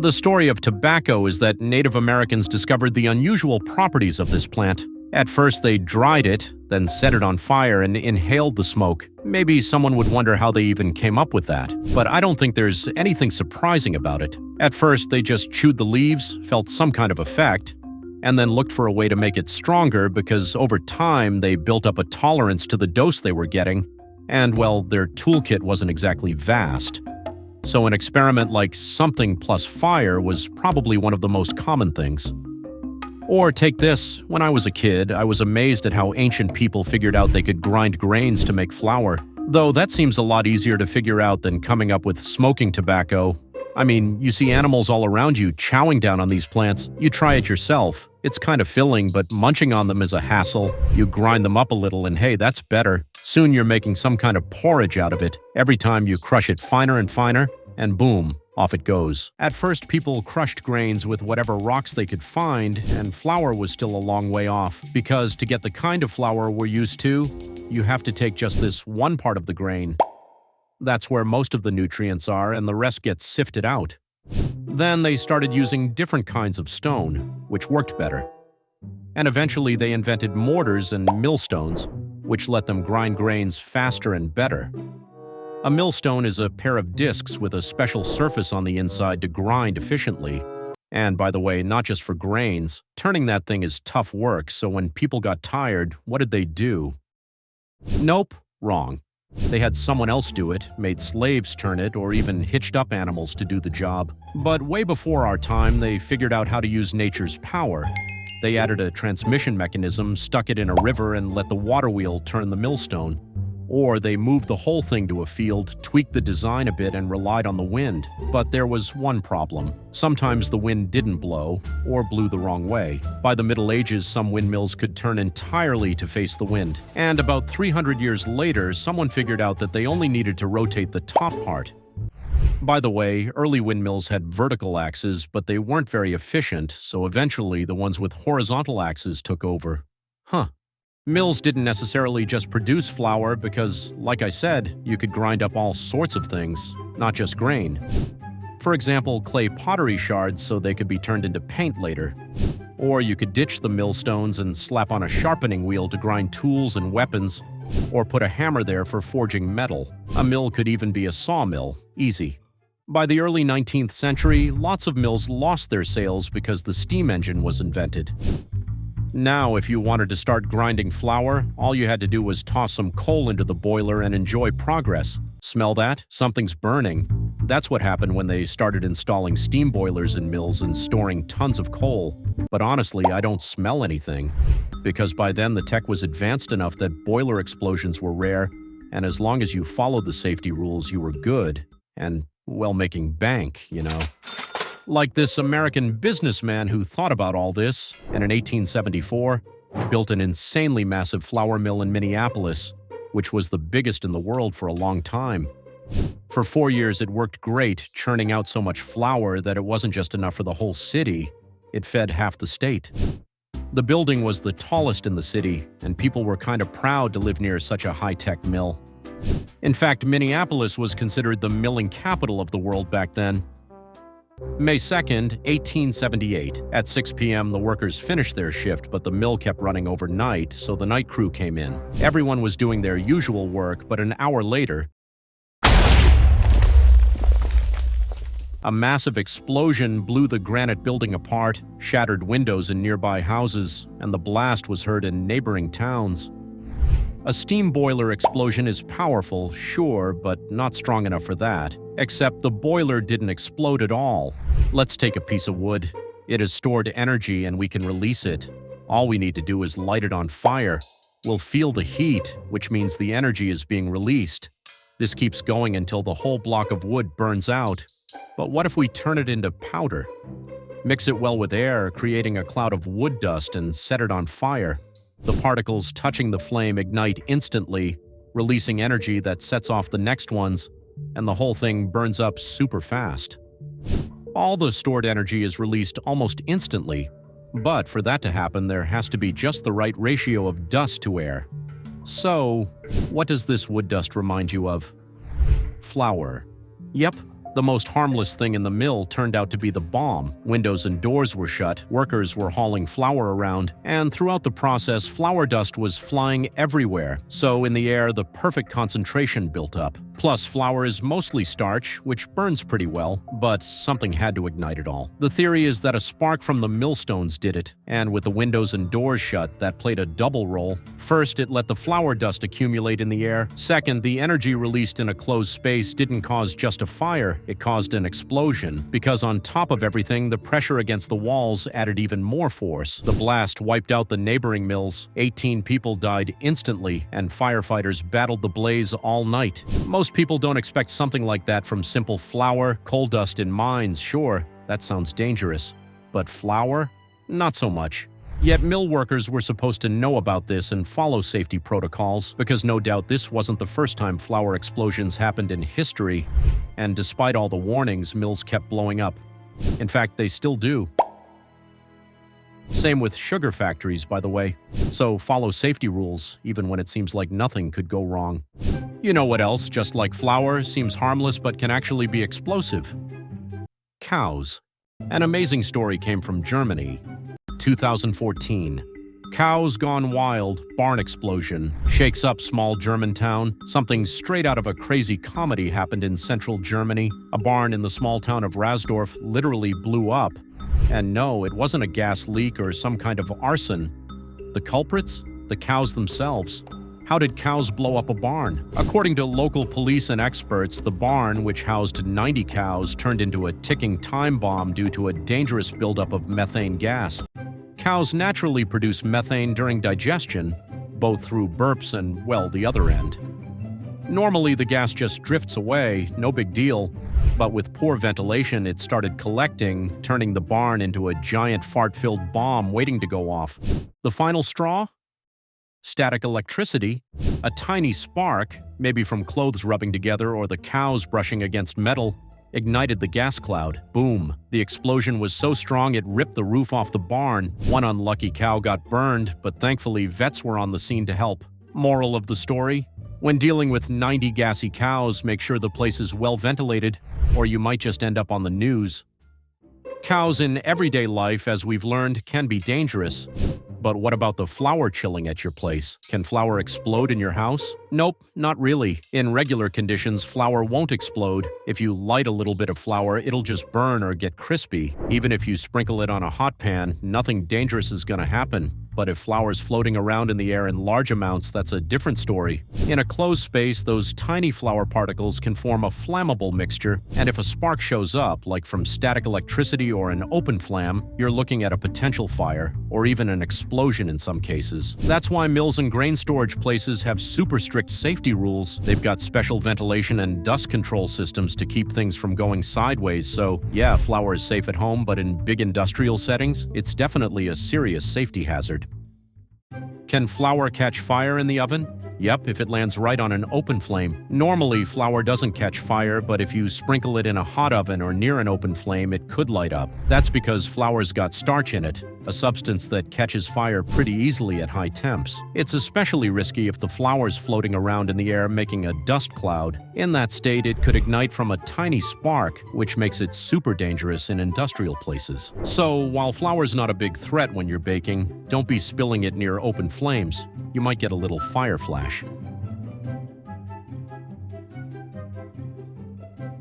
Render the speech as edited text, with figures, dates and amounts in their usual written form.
The story of tobacco is that Native Americans discovered the unusual properties of this plant. At first, they dried it, then set it on fire and inhaled the smoke. Maybe someone would wonder how they even came up with that, but I don't think there's anything surprising about it. At first, they just chewed the leaves, felt some kind of effect, and then looked for a way to make it stronger because over time they built up a tolerance to the dose they were getting, and well, their toolkit wasn't exactly vast. So an experiment like something plus fire was probably one of the most common things. Or take this, when I was a kid, I was amazed at how ancient people figured out they could grind grains to make flour. Though that seems a lot easier to figure out than coming up with smoking tobacco. I mean, you see animals all around you chowing down on these plants. You try it yourself. It's kind of filling, but munching on them is a hassle. You grind them up a little and hey, that's better. Soon you're making some kind of porridge out of it. Every time you crush it finer and finer, and boom, off it goes. At first, people crushed grains with whatever rocks they could find, and flour was still a long way off, because to get the kind of flour we're used to, you have to take just this one part of the grain. That's where most of the nutrients are, and the rest gets sifted out. Then they started using different kinds of stone, which worked better. And eventually they invented mortars and millstones, which let them grind grains faster and better. A millstone is a pair of discs with a special surface on the inside to grind efficiently. And by the way, not just for grains. Turning that thing is tough work, so when people got tired, what did they do? Nope, wrong. They had someone else do it, made slaves turn it, or even hitched up animals to do the job. But way before our time, they figured out how to use nature's power. They added a transmission mechanism, stuck it in a river, and let the water wheel turn the millstone. Or they moved the whole thing to a field, tweaked the design a bit, and relied on the wind. But there was one problem. Sometimes the wind didn't blow, or blew the wrong way. By the Middle Ages, some windmills could turn entirely to face the wind. And about 300 years later, someone figured out that they only needed to rotate the top part. By the way, early windmills had vertical axes, but they weren't very efficient, so eventually the ones with horizontal axes took over. Mills didn't necessarily just produce flour because, like I said, you could grind up all sorts of things, not just grain. For example, clay pottery shards so they could be turned into paint later. Or you could ditch the millstones and slap on a sharpening wheel to grind tools and weapons, or put a hammer there for forging metal. A mill could even be a sawmill. Easy. By the early 19th century, lots of mills lost their sales because the steam engine was invented. Now, if you wanted to start grinding flour, all you had to do was toss some coal into the boiler and enjoy progress. Smell that? Something's burning. That's what happened when they started installing steam boilers in mills and storing tons of coal. But honestly, I don't smell anything. Because by then the tech was advanced enough that boiler explosions were rare, and as long as you followed the safety rules, you were good. And, well, making bank, you know. Like this American businessman who thought about all this, and in 1874, built an insanely massive flour mill in Minneapolis, which was the biggest in the world for a long time. For 4 years, it worked great, churning out so much flour that it wasn't just enough for the whole city, it fed half the state. The building was the tallest in the city, and people were kind of proud to live near such a high-tech mill. In fact, Minneapolis was considered the milling capital of the world back then. May 2nd, 1878. At 6 p.m., the workers finished their shift, but the mill kept running overnight, so the night crew came in. Everyone was doing their usual work, but an hour later, a massive explosion blew the granite building apart, shattered windows in nearby houses, and the blast was heard in neighboring towns. A steam boiler explosion is powerful, sure, but not strong enough for that. Except the boiler didn't explode at all. Let's take a piece of wood. It has stored energy and we can release it. All we need to do is light it on fire. We'll feel the heat, which means the energy is being released. This keeps going until the whole block of wood burns out. But what if we turn it into powder? Mix it well with air, creating a cloud of wood dust, and set it on fire. The particles touching the flame ignite instantly, releasing energy that sets off the next ones, and the whole thing burns up super fast. All the stored energy is released almost instantly, but for that to happen, there has to be just the right ratio of dust to air. So, what does this wood dust remind you of? Flour. Yep, The most harmless thing in the mill turned out to be the bomb. Windows and doors were shut, workers were hauling flour around, and throughout the process, flour dust was flying everywhere, so in the air the perfect concentration built up. Plus, flour is mostly starch, which burns pretty well, but something had to ignite it all. The theory is that a spark from the millstones did it, and with the windows and doors shut, that played a double role. First, it let the flour dust accumulate in the air. Second, the energy released in a closed space didn't cause just a fire, it caused an explosion, because on top of everything, the pressure against the walls added even more force. The blast wiped out the neighboring mills. 18 people died instantly, and firefighters battled the blaze all night. Most people don't expect something like that from simple flour. Coal dust in mines, sure, that sounds dangerous. But flour? Not so much. Yet mill workers were supposed to know about this and follow safety protocols, because no doubt this wasn't the first time flour explosions happened in history, and despite all the warnings, mills kept blowing up. In fact, they still do. Same with sugar factories, by the way. So follow safety rules, even when it seems like nothing could go wrong. You know what else, just like flour, seems harmless but can actually be explosive? Cows. An amazing story came from Germany. 2014. Cows gone wild, barn explosion, shakes up small German town. Something straight out of a crazy comedy happened in central Germany. A barn in the small town of Rasdorf literally blew up. And no, it wasn't a gas leak or some kind of arson. The culprits? The cows themselves. How did cows blow up a barn? According to local police and experts, the barn, which housed 90 cows, turned into a ticking time bomb due to a dangerous buildup of methane gas. Cows naturally produce methane during digestion, both through burps and, well, the other end. Normally, the gas just drifts away, no big deal, but with poor ventilation, it started collecting, turning the barn into a giant fart-filled bomb waiting to go off. The final straw? Static electricity, a tiny spark, maybe from clothes rubbing together or the cows brushing against metal, ignited the gas cloud. Boom. The explosion was so strong it ripped the roof off the barn. One unlucky cow got burned, but thankfully vets were on the scene to help. Moral of the story? When dealing with 90 gassy cows, make sure the place is well ventilated, or you might just end up on the news. Cows in everyday life, as we've learned, can be dangerous. But what about the flour chilling at your place? Can flour explode in your house? Nope, not really. In regular conditions, flour won't explode. If you light a little bit of flour, it'll just burn or get crispy. Even if you sprinkle it on a hot pan, nothing dangerous is gonna happen. But if flour's floating around in the air in large amounts, that's a different story. In a closed space, those tiny flour particles can form a flammable mixture, and if a spark shows up, like from static electricity or an open flame, you're looking at a potential fire, or even an explosion in some cases. That's why mills and grain storage places have super strict safety rules. They've got special ventilation and dust control systems to keep things from going sideways, so yeah, flour is safe at home, but in big industrial settings, it's definitely a serious safety hazard. Can flour catch fire in the oven? Yep, if it lands right on an open flame. Normally, flour doesn't catch fire, but if you sprinkle it in a hot oven or near an open flame, it could light up. That's because flour's got starch in it, a substance that catches fire pretty easily at high temps. It's especially risky if the flour's floating around in the air making a dust cloud. In that state, it could ignite from a tiny spark, which makes it super dangerous in industrial places. So, while flour's not a big threat when you're baking, don't be spilling it near open flames. You might get a little fire flash.